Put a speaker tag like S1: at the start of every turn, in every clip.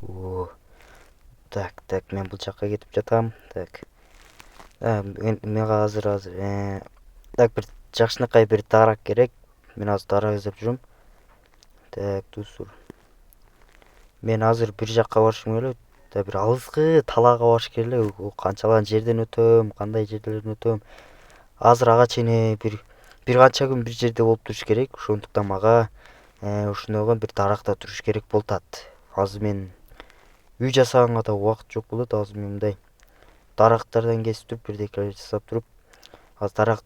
S1: О, так, мен бул жакка кетип жатам. Так. Мага азыр так бир жакшынакай бир дарак керек. Мен азыр дарак издеп жүрөм. Так, достор. Мен азыр бир жакка барышым келет. Да бир алыскы талаага барыш керек эле. Канчалаган жерден өтөм, кандай жерлерден өтөм. Азыр ага чейин бир канча күн бир жерде болуп туруш керек. Ошондуктан мага ушундай болгон бир даракта туруш керек болуп атат. Азыр мен үй жасаганга да убакыт жок болот. Азыр мен мындай дарактардан кесип туруп, бирдекелер жасап туруп, азыр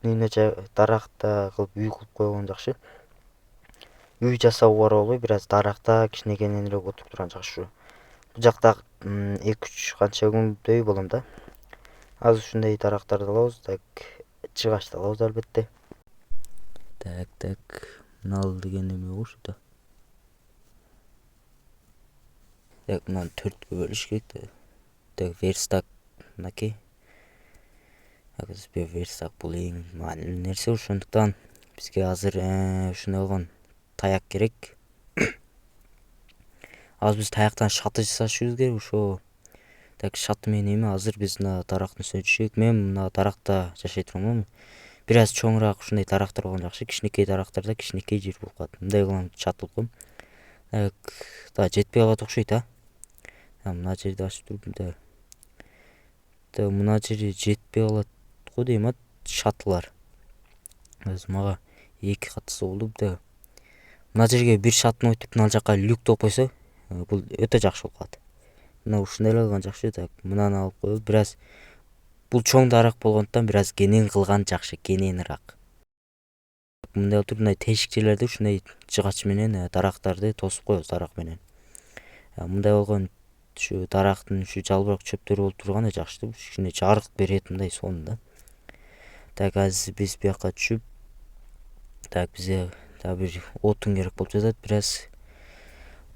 S1: даракта кылып үй кылып койгон жакшы. Үй жасауга бара болбой, бир аз даракта кичинекейинен отуруп турган жакшы. Бул жакта 2-3 канча күндөй болом да. Азыр ушундай дарактарды алабыз. Так, чыгачты алабыз албетте. Так. Нал деген эме болчу да. Так, мынаны 4кө бөлүш керек да. Так, верстак мынакей. Верстак бул эң маанилүү нерсе, ошондуктан бизге азыр ушундай болгон таяк керек. Азыр биз таяктан шаты жасашыбыз керек, ошо. Так, шаты менен эми азыр биз мына дарактын үстүнө түшөйүк. Мен мына даракта жашай турам. Бир аз чоңураак ушундай дарактар болгон жакшы. Кичинекей дарактарда кичинекей жер болуп калат. Мындай кылам чаты кылам. Так, да жетпей калат окшойт, а. Мына жерди ачып туруп, да мына жери жетпей калат го дейм, а, шатылар. Азыр мага 2 катысы болду, да. Мына жерге бир шатын өтүп, мына жака люк топ койсо, бул өтө жакшы болуп калат. Мына ушундай эле кылган жакшы. Так, мынаны алып коелу. Бир аз бул чоң дарак болгондуктан бир аз кенен кылган жакшы, кененирээк. Мындай отуруп, мындай тешик жерлерде ушундай жыгач менен дарактарды тосуп коебуз, дарак менен. Мындай болгон ушу дарактын ушу жалбырак чөптөрү болуп турганы жакшы да. Кичине жарык берет мындай сонун да. Так, азыр биз буяка түшүп, так, бизге дагы бир отун керек болуп жатат, бир аз.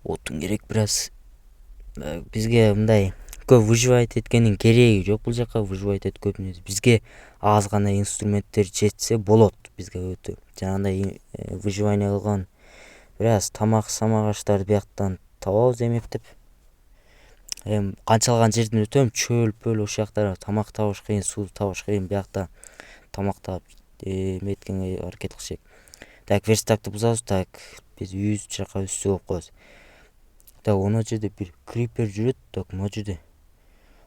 S1: Отун керек бир аз. Бизге мындай көп выживать эткендин кереги жок бул жака. Выживать көп эмес. Бизге аз гана инструменттер жетсе болот. Бизге өтө жанагындай выживание кылган бир аз тамак-самак аштарды бияктан табабыз эмептеп. Эми канчалаган жерден өтөм, чөл-пөл ошол жактан тамак табыш кыйын, суу табыш кыйын. Биякта тамак таап эметкенге аракет кылышайык. Так, верстакты бузабыз. Так, биз үйүбүздү жака үстү коюп коебуз. Так, она жерде бир крипер жүрөт. Так, мына жерде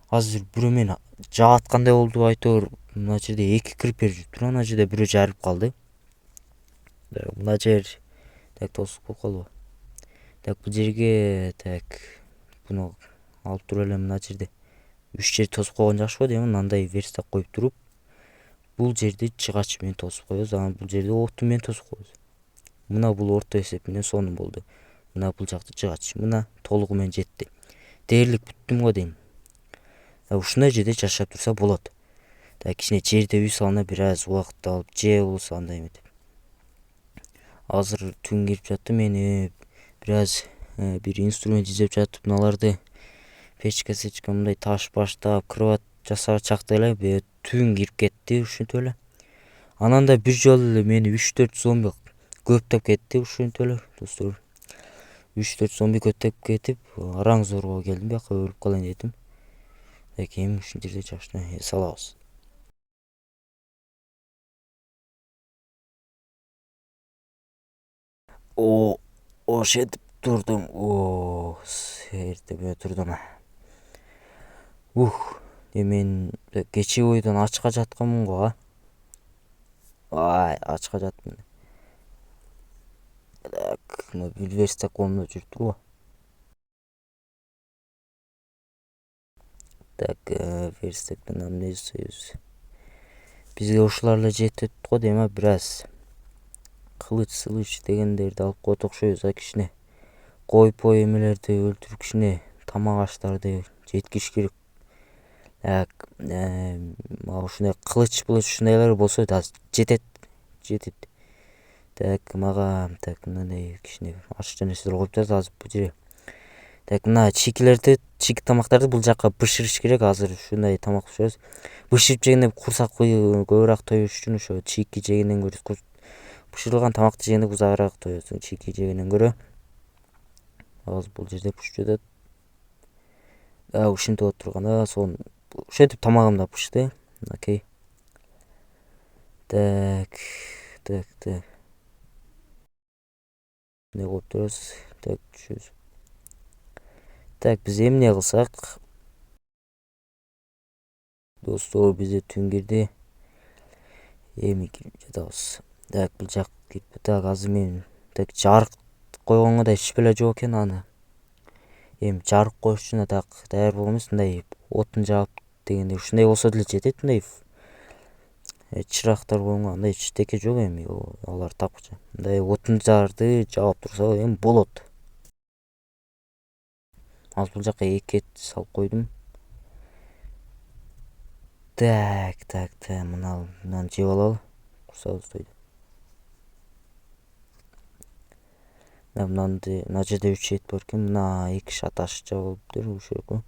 S1: азыр бирөө мени жааткандай болду, айтор. Мына жерде 2 крипер жүрүп туруп, ана жерде бирөө жарып калды. Так, мына жер так тосук болуп калбы. Так, бул жерге так буну алып туруп эле мына жерде 3 жер тосуп койгон жакшы го дейм. Мындай верстак коюп туруп, бул жерди чыгач менен тосуп коебуз. Анан бул жерди отун менен тосуп коебуз. Мына бул орто эсеп менен сонун болду. Мына бул жакты чыгач. Мына толугу менен жетти. Дээрлик бүттүм го дейм. Ушундай жерде жашап турса болот. Так, кичине жерде үй салына бир аз убакыт алып, же болбосо андай эметип. Азыр түн кирип жатты. Мен бир аз бир инструмент издеп жатып, мыналарды печка-сечка мындай таш баштап, кровать жасап чакта эле түн кирип кетти ушинтип эле. Анан да бир жолу эле мени 3-4 зомби көптөп кетти ушинтип эле, достор. 3-4 зомби көптөп кетип, араң зорго келдим, бияка өлүп калайын дедим. Так, эми ушул жерде жакшы салабыз. Ошентип турдум. Эртеме турдум. Мен кечээ бойдон ачка жатканмын го, а. Ачка жаттым. Так, мына бир верстак колумда жүрүп турбу. Так, верстактан эмне жасайбыз? Бизге ушулар эле жетет го дейм, бир аз кылыч дегендерди алып коет окшойбуз, кичине кой-пой эмелерди өлтүрүп, кичине тамак аштарды жеткириш керек. Так, ушундай кылыч ушундайлар болсо да жетет. Так, мага так мындай кичине аш нерселер коюп жатат азыр бул жерге. Так, мына чийки тамактарды бул жака бышырыш керек. Азыр ушундай тамак бышырабыз. Бышырып жегенде курсак көбүрөөк тоюш үчүн ошо чийки жегенден көрө бышырылган тамакты жегенде узагыраак тоет, чийки жегенден көрө. Азыр бул жерде бышып жатат. ушинтип отурган сонун ошентип тамагымды алып келишти. Окей. Так. Не кылып турабыз? Так, түшүбүз. Так, биз эмне кылсак? Достор, бизде түн кирди. Эми кирип жатабыз. Так, бул жак кирип. Так, азыр мен так жарык койгонго да ич беле жок экен аны. Эми жарык коюш үчүн так даяр болгон эмес, мындай отун жагып дегенде ушундай болсо деле жетет, мындай чырактар койгонго андай эчтеке жок эми, алар тапкыча. Мындай отундарды жагып турса эми болот. Азыр бул жака 2 эт салып койдум. Так, мынаны жеп алалы. Курсагыбыз тойду. Мына жерде 3 эт бар экен. Мына 2 шаташ жабылыптыр, ушул.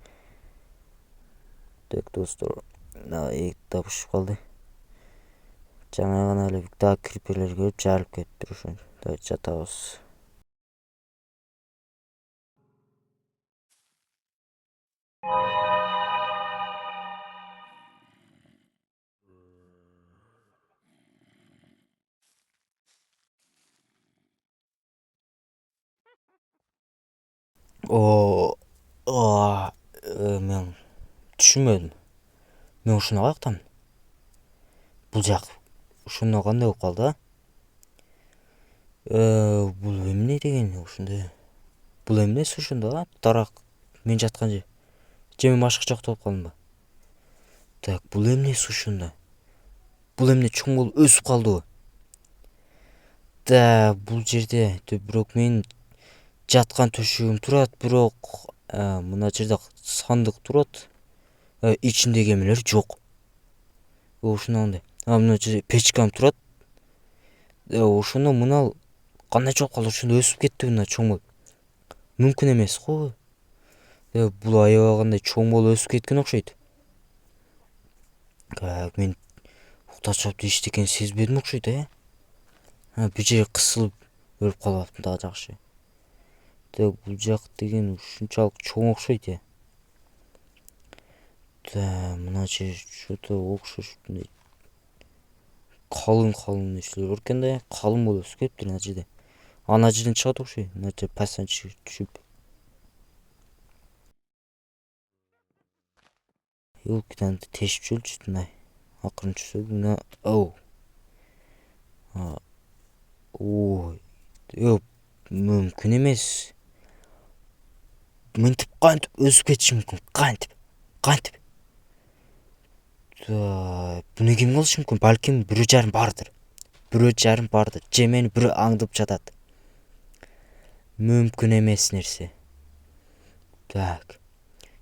S1: Так, достор, мына эт да бышып калды. Жаңа гана эле дагы криперлер келип жарылып кетиптир ошо. Да жатабыз. Мен түшүнмөдүм. Мен ушуну каяктамын? Бул жак ушуну кандай болуп калды, бул эмне деген ушунда? Бул эмнеси ушунда, дарак мен жаткан жер. Же мен башка жакта болуп калдымбы? Так, бул эмнеси ушунда? Бул эмне чоң болуп өсүп калдыбы? Да, бул жерде бирок менин жаткан төшөгүм турат, бирок мына жерде сандык турат. Ичиндеги эмелер жок. Ушуну андай. Мына жерде печкам турат. Ошондо мына кандай чогуп калды? Ушунда өсүп кетти мына чоң болуп. Мүмкүн эмес го. Бул аябагандай чоң болуп өсүп кеткен окшойт. Мен уктачып эчтекени сезбедим окшойт, бир жери кысылып өлүп калбаптым дагы жакшы. Так, бул жак деген ушунчалык чоң окшойт. Мына жер что-то окшош мындай калың нерселер бар экен да, калың болуп өсүп кетиптир мына жерде. Ана жерден чыгат окшойт. Мына жер пастан түшүп. Юлкидан тешип жүрчү мындай. Акырын түшсө мына мүмкүн эмес. Мынтип кантип өсүп кетиши мүмкүн? Кантип? Буну ким кылышы мүмкүн? Балким бирөө жарым бардыр. Же мени бирөө аңдып жатат. Мүмкүн эмес нерсе. Так.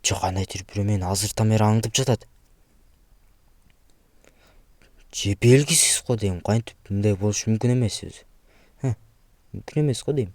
S1: Же кандайдыр бирөө мени азыртан бери аңдып жатат. Же белгисиз го дейм, кантип мындай болушу мүмкүн эмес өзү. Мүмкүн эмес го дейм.